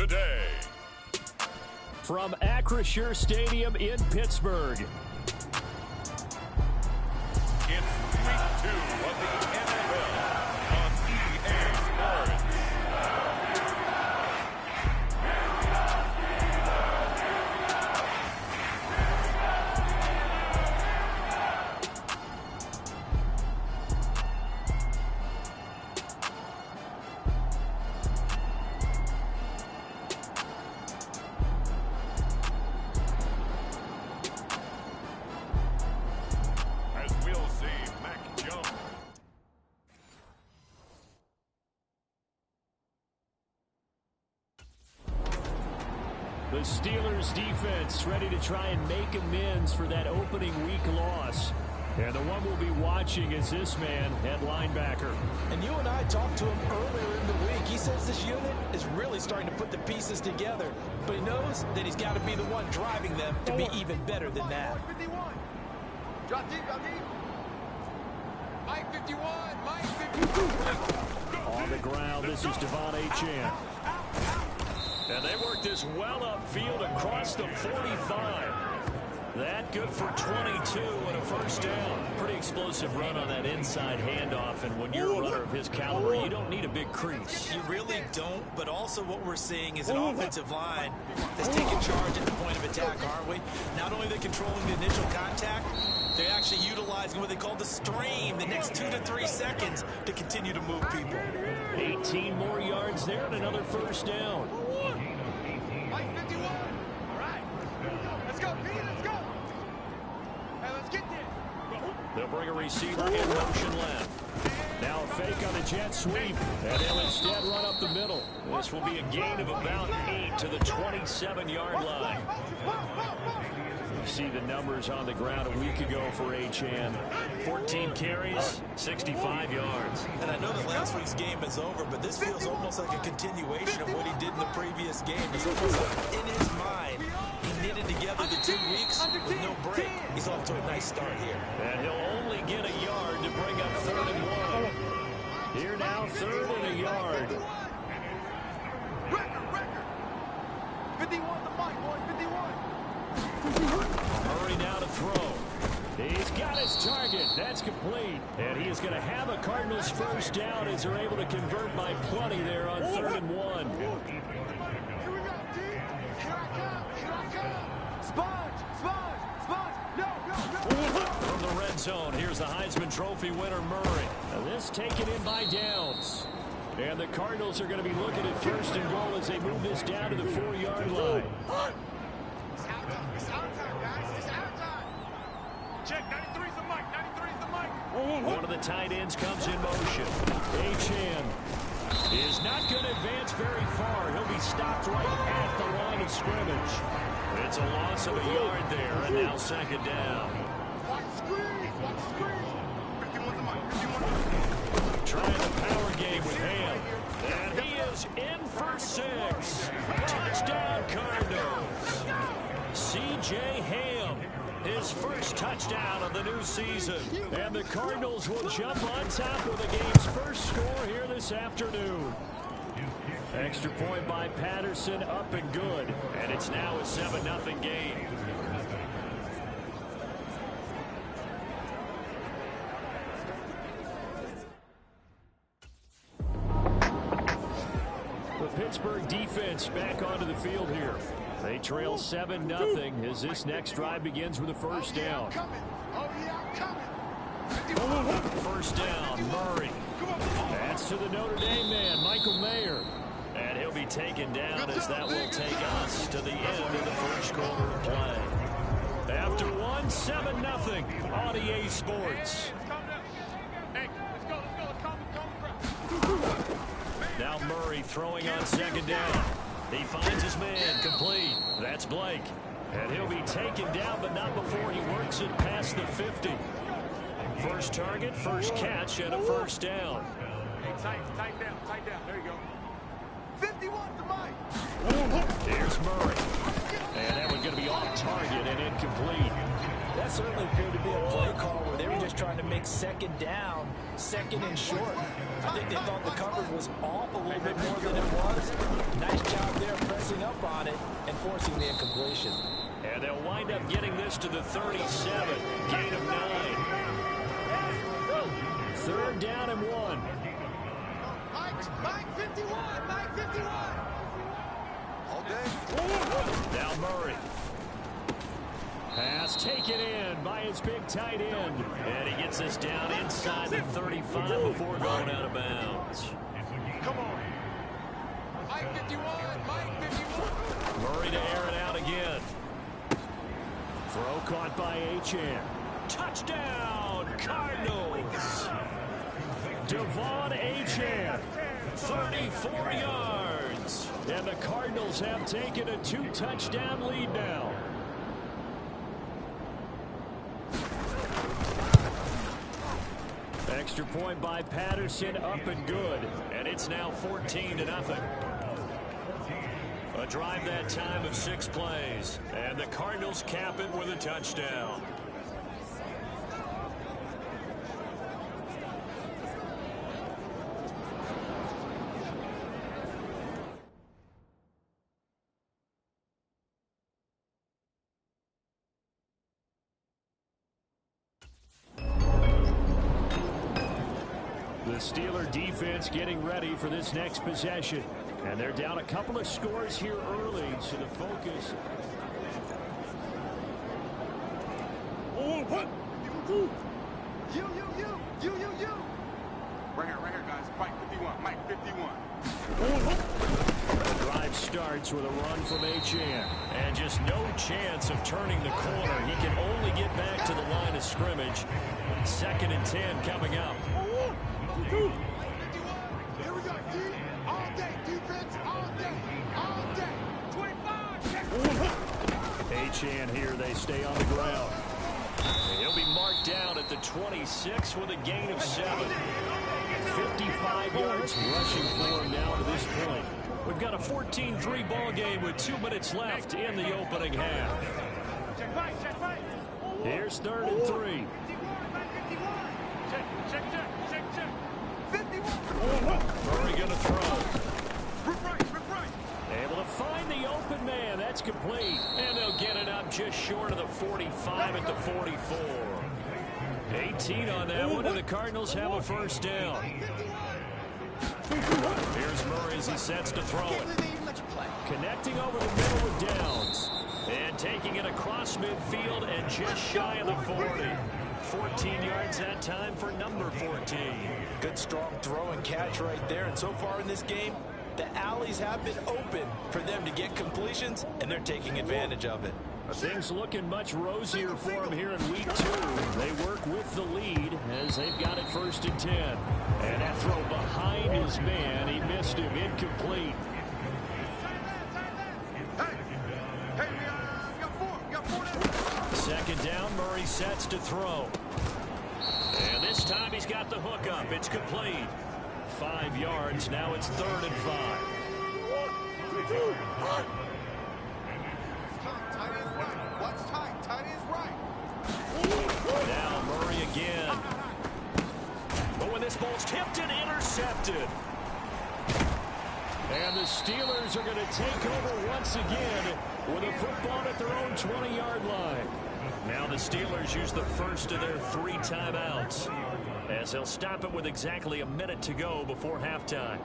today. From Acrisure Stadium in Pittsburgh. It's week 2 of the NFL on EA Sports. The Steelers defense ready to try and make amends for that opening week loss. And the one we'll be watching is this man at linebacker. And you and I talked to him earlier in the week. He says this unit is really starting to put the pieces together. But he knows that he's got to be the one driving them to be even better than that. Drop deep, drop deep. Mike 51, Mike 51. On the ground, this is Devon Achane. And they work this well upfield across the 45. That good for 22 and a first down. Pretty explosive run on that inside handoff. And when you're a runner of his caliber, you don't need a big crease. You really don't, but also what we're seeing is an offensive line that's taking charge at the point of attack, aren't we? Not only are they controlling the initial contact, they're actually utilizing what they call the stream, the next 2 to 3 seconds, to continue to move people. 18 more yards there and another first down. Mike 51. All right. Let's go, Pete. Let's go. Hey, let's get there. They'll bring a receiver in motion left. Now a fake on the jet sweep. And they'll instead run up the middle. This will be a gain of about 8 to the 27-yard line. You see the numbers on the ground a week ago for Achane. 14 carries, 65 yards. And I know that last week's game is over, but this feels almost like a continuation of what he did in the previous game. It's almost like in his mind, he knitted together the 2 weeks with no break. He's off to a nice start here. And he'll only get a yard to bring up 3rd and 1. Here now, 3rd and a yard. Record. 51 the Mike, boy, 51. Murray now to throw. He's got his target. That's complete. And he is going to have a Cardinals first down as they're able to convert by plenty there on 3rd and 1. Here we go, D. Here I come. Sponge. No. From the red zone, here's the Heisman Trophy winner, Murray. Now this taken in by downs. And the Cardinals are going to be looking at 1st and goal as they move this down to the 4-yard line. It's our time, guys. It's our time. Check, 93's the Mike. One of the tight ends comes in motion. Achane is not going to advance very far. He'll be stopped right at the line of scrimmage. It's a loss of a yard there, and now 2nd down. Watch screen. 51's the Mike. Trying the power game with Ham. And he is in for 6. Touchdown, Cardinals. C.J. Ham, his first touchdown of the new season. And the Cardinals will jump on top of the game's first score here this afternoon. Extra point by Patterson, up and good. And it's now a 7-0 game. The Pittsburgh defense back onto the field here. They trail 7-0 as this next drive begins with a first down. First down, Murray. That's to the Notre Dame man, Michael Mayer. And he'll be taken down as that will take us to the end of the first quarter of play. After 7-0 on EA Sports. Now Murray throwing on 2nd down. He finds his man, complete. That's Blake. And he'll be taken down, but not before he works it past the 50. First target, first catch, and a first down. Hey, tight down. There you go. 51's the Mike. Here's Murray. And that one's going to be off target and incomplete. That certainly appeared to be a play call where they were just trying to make 2nd down, 2nd and short. I think they thought the coverage was off a little bit more than it was. Nice job there, completion. And they'll wind up getting this to the 37. Gain of 9. 3rd down and 1. Mike 51. Mike 51. All day. Now Murray. Pass taken in by his big tight end. And he gets this down inside the 35 before going out of bounds. Come on. Mike 51. Mike 51. Murray to air it out again. Throw caught by Achane. Touchdown, Cardinals. Devon Achane, 34 yards. And the Cardinals have taken a 2-touchdown lead now. Extra point by Patterson, up and good. And it's now 14-0. A drive that time of 6 plays. And the Cardinals cap it with a touchdown. The Steeler defense getting ready for this next possession. And they're down a couple of scores here early, so the focus. You. Right here, guys. Mike 51. Mike 51. The drive starts with a run from Achane. And just no chance of turning the corner. He can only get back to the line of scrimmage. 2nd and 10 coming up. Here we go, D. All day. Defense, all day. All day. 25. Achane here, they stay on the ground. And he'll be marked down at the 26 with a gain of 7. 55 yards rushing for him now to this point. We've got a 14-3 ball game with 2 minutes left in the opening half. Here's 3rd and 3. Murray going to throw. Able to find the open man. That's complete. And they'll get it up just short of the 45 at the 44. 18 on that one, and the Cardinals have a 1st down. Here's Murray as he sets to throw it. Connecting over the middle with Downs. And taking it across midfield and just shy of the 40. 14 yards that time for number 14. Good strong throw and catch right there. And so far in this game, the alleys have been open for them to get completions, and they're taking advantage of it. Things looking much rosier for him here in week 2. They work with the lead as they've got it 1st and 10. And that throw behind his man, he missed him, incomplete. Hey, we got 4 down. 2nd down, Murray sets to throw. And this time he's got the hook up. It's complete. 5 yards. Now it's 3rd and 5. Tight is right. Watch tight. Tight is right. Now Murray again. But when this ball's tipped and intercepted. And the Steelers are going to take over once again with a football at their own 20-yard line. Now the Steelers use the first of their 3 timeouts as they'll stop it with exactly a minute to go before halftime.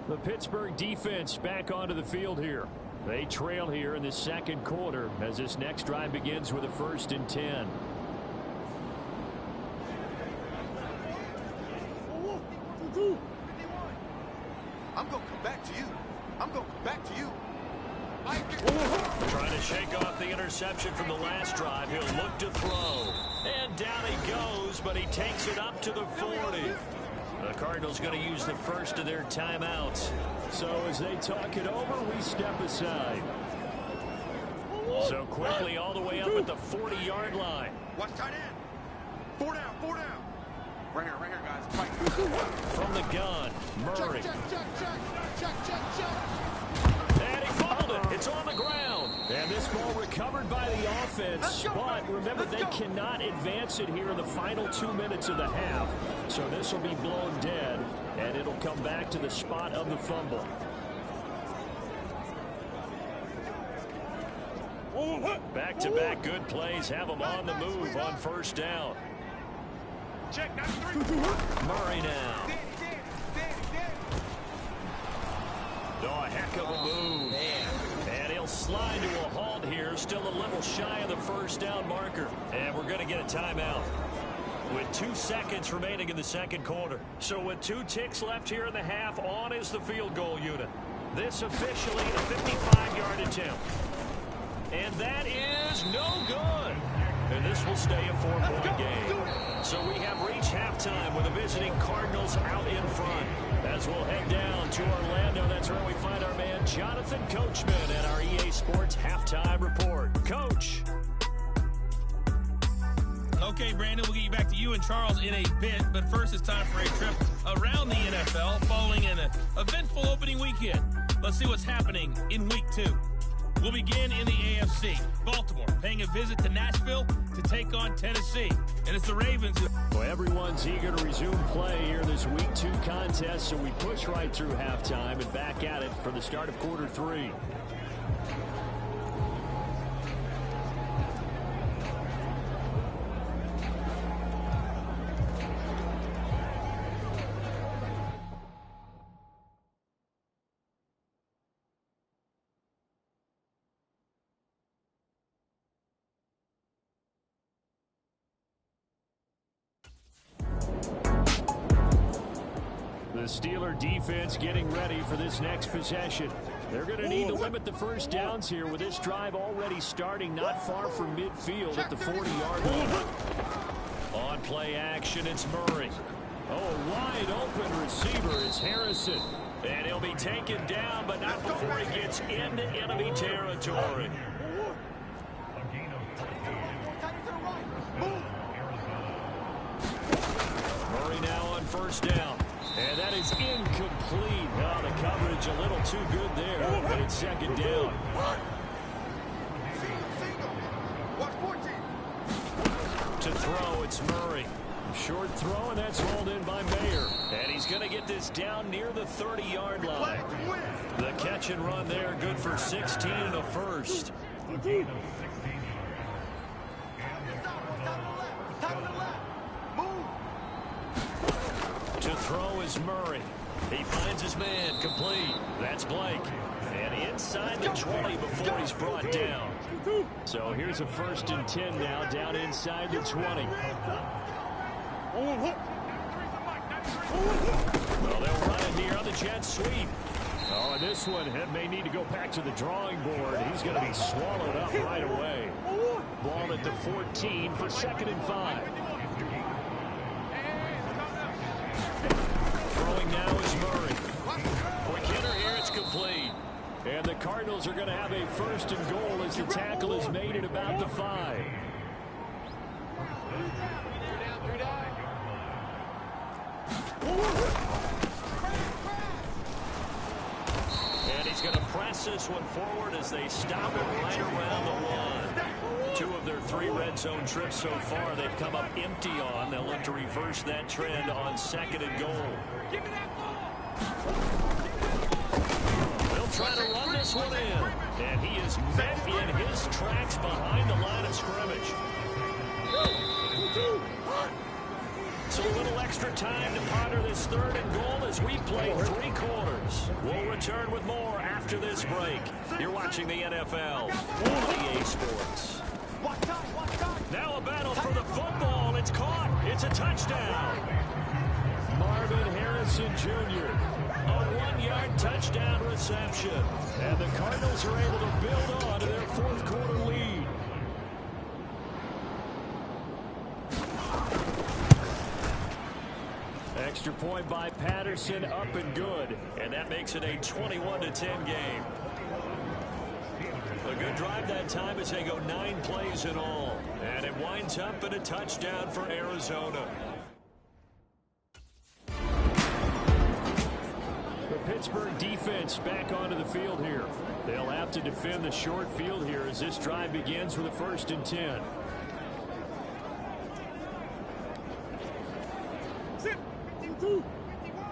The Pittsburgh defense back onto the field here. They trail here in the 2nd quarter as this next drive begins with a 1st and 10. I'm going to come back to you. I'm going to come back to you. Trying to shake off the interception from the last drive. He'll look to throw. And down he goes, but he takes it up to the 40. The Cardinals going to use the first of their timeouts. So as they talk it over, we step aside. So quickly all the way up at the 40-yard line. Watch tight end. 4 down, 4 down. Right here, guys. Fight. From the gun, Murray. Check. And he fumbled it. It's on the ground. And this ball recovered by the offense. But remember, they cannot advance it here in the final 2 minutes of the half. So this will be blown dead, and it'll come back to the spot of the fumble. Back-to-back good plays have them on the move on first down. Check, 93. Murray now. Oh, a heck of a move. And he'll slide to a halt here, still a little shy of the first down marker. And we're going to get a timeout with 2 seconds remaining in the second quarter. So with 2 ticks left here in the half, on is the field goal unit. This officially a 55-yard attempt. And that is no good. And this will stay a 4-point game. So we have reached halftime with the visiting Cardinals out in front. As we'll head down to Orlando, that's where we find our man Jonathan Coachman at our EA Sports Halftime Report. Coach. Okay, Brandon, we'll get you back to you and Charles in a bit, but first it's time for a trip around the NFL following an eventful opening weekend. Let's see what's happening in Week 2. We'll begin in the AFC. Baltimore paying a visit to Nashville to take on Tennessee. And it's the Ravens. Well, everyone's eager to resume play here this Week 2 contest, so we push right through halftime and back at it for the start of quarter 3. The Steeler defense getting ready for this next possession. They're going to need to limit the first downs here with this drive already starting not far from midfield at the 40-yard line. On play action, it's Murray. Oh, wide open receiver, it's Harrison. And he'll be taken down, but not before he gets into enemy territory. Murray now on first down. And that is incomplete. Oh, the coverage a little too good there, but it's second down. Watch 14. To throw, it's Murray. Short throw, and that's hauled in by Mayer. And he's going to get this down near the 30-yard line. The catch and run there, good for 16 and a first. To throw is Murray. He finds his man, complete. That's Blake. And inside the 20 before he's brought down. So here's a 1st and 10 now, down inside the 20. Well, they'll run it here on the jet sweep. Oh, and this one may need to go back to the drawing board. He's going to be swallowed up right away. Ball at the 14 for 2nd and 5. Throwing now is Murray. Quick hitter here, it's complete. And the Cardinals are going to have a 1st and goal as the tackle is made at about the 5. And he's going to press this one forward as they stop it right around the 1. 2 of their 3 red zone trips so far they've come up empty on. They'll look to reverse that trend on 2nd and goal. Give me that ball. They'll try to run this one in. And he is met in his tracks behind the line of scrimmage. So a little extra time to ponder this 3rd and goal as we play 3 quarters. We'll return with more after this break. You're watching the NFL on EA Sports. Now a battle for the football. It's caught. It's a touchdown. Marvin Harrison Jr. A 1-yard touchdown reception. And the Cardinals are able to build on to their 4th Extra point by Patterson, up and good. And that makes it a 21-10 game. A good drive that time as they go 9 plays in all. And it winds up in a touchdown for Arizona. The Pittsburgh defense back onto the field here. They'll have to defend the short field here as this drive begins with a 1st and 10. 52. 51.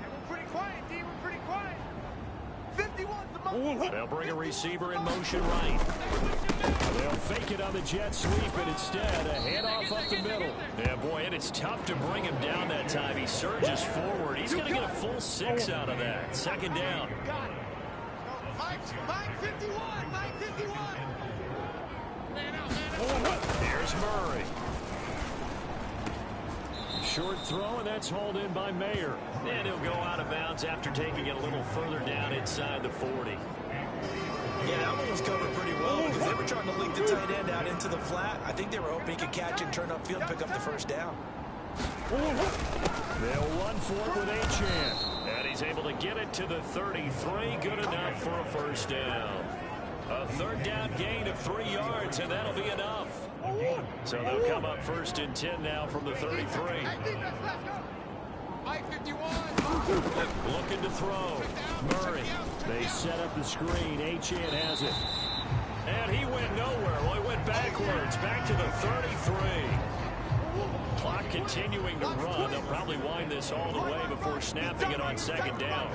We're pretty quiet, D. We're pretty quiet. 51's the most. They'll bring a receiver in motion right. They'll fake it on the jet sweep, and instead a handoff up the middle. Yeah, boy, and it's tough to bring him down that time. He surges forward. He's going to get a full 6 out of that. 2nd down. Got it. Mike 51. Mike 51. Man out. Here's Murray. Short throw, and that's hauled in by Mayer. And he'll go out of bounds after taking it a little further down inside the 40. Yeah, that one was covered pretty well because they were trying to link the tight end out into the flat. I think they were hoping he could catch and turn upfield and pick up the 1st down. They'll run for it with Achane. And he's able to get it to the 33. Good enough for a 1st down. A 3rd down gain of 3 yards, and that'll be enough. So they'll come up 1st and 10 now from the 33. Mike 51. Looking to throw. Murray. They set up the screen. Achane has it. And he went nowhere. Well, he went backwards. Back to the 33. Clock continuing to run. They'll probably wind this all the way before snapping it on 2nd down.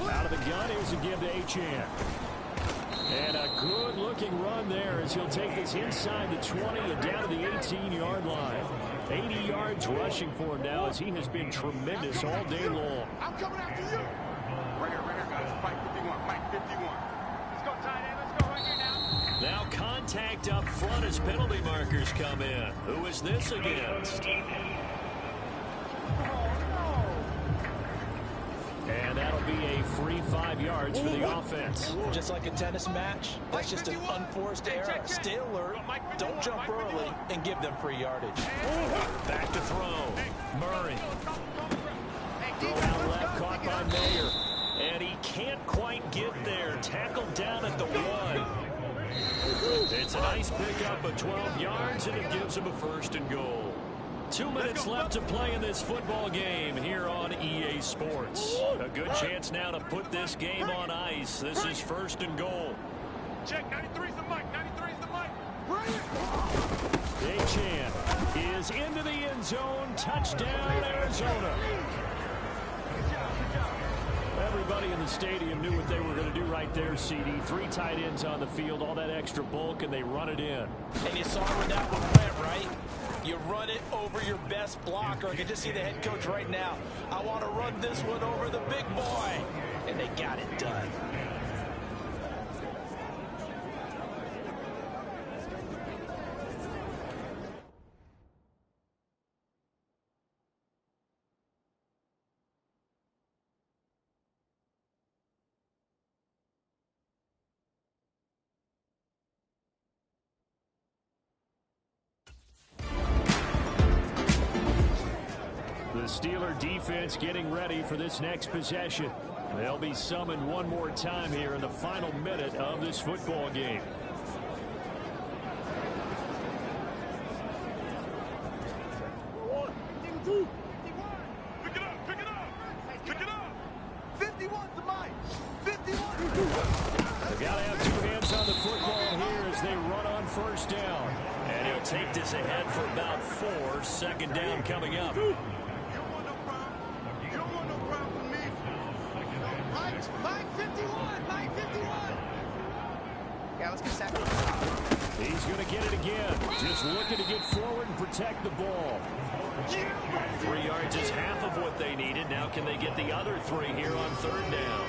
Out of the gun. Here's a give to Achane. And a good-looking run there as he'll take this inside the 20 and down to the 18-yard line. 80 yards rushing for him now as he has been tremendous all day long. I'm coming after you. Right here, guys. Mike 51. Mike 51. Let's go, tight end. Let's go right here now. Now contact up front as penalty markers come in. Who is this against? And that'll be a free 5 yards for the offense. Just like a tennis match, that's just an unforced error. Stay alert, don't jump early, and give them free yardage. Back to throw. Murray. Throw out left, caught by Mayer. And he can't quite get there. Tackled down at the 1. It's a nice pickup of 12 yards, and it gives him a 1st and goal. 2 minutes left to play in this football game here on EA Sports. A good chance now to put this game on ice. This is 1st and goal. Check, 93's the mic. 93's the mic. Achane is into the end zone. Touchdown, Arizona. Everybody in the stadium knew what they were going to do right there, CD. 3 tight ends on the field, all that extra bulk, and they run it in. And you saw where that one went, right? You run it over your best blocker. I can just see the head coach right now. I want to run this one over the big boy. And they got it done. The Steeler defense getting ready for this next possession. They'll be summoned one more time here in the final minute of this football game. Pick it up, pick it up, pick it up. 51's the mic. 51. They've got to have 2 hands on the football here as they run on 1st down. And he'll take this ahead for about 4. 2nd down coming up. Mike 51! Mike 51! Yeah, let's get second. He's going to get it again. Just looking to get forward and protect the ball. 3 yards is half of what they needed. Now can they get the other 3 here on 3rd down?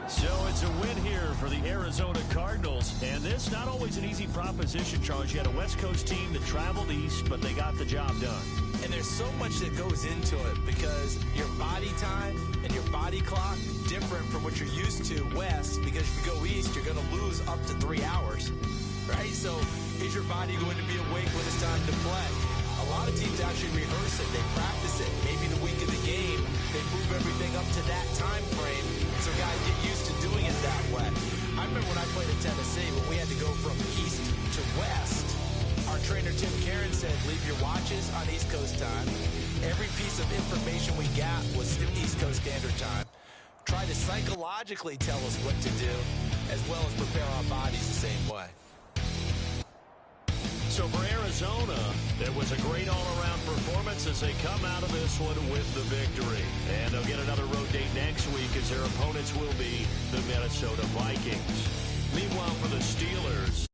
So it's a win here for the Arizona Cardinals. And this, not always an easy proposition, Charles. You had a West Coast team that traveled east, but they got the job done. And there's so much that goes into it because your body time and your body clock different from what you're used to west, because if you go east, you're going to lose up to 3 hours, right? So is your body going to be awake when it's time to play? A lot of teams actually rehearse it. They practice it. Maybe the week of the game, they move everything up to that time frame so guys get used to doing it that way. I remember when I played in Tennessee, when we had to go from east to west, our trainer Tim Karen said, leave your watches on East Coast time. Every piece of information we got was East Coast Standard Time. Try to psychologically tell us what to do, as well as prepare our bodies the same way. So for Arizona, it was a great all-around performance as they come out of this one with the victory. And they'll get another road date next week as their opponents will be the Minnesota Vikings. Meanwhile, for the Steelers,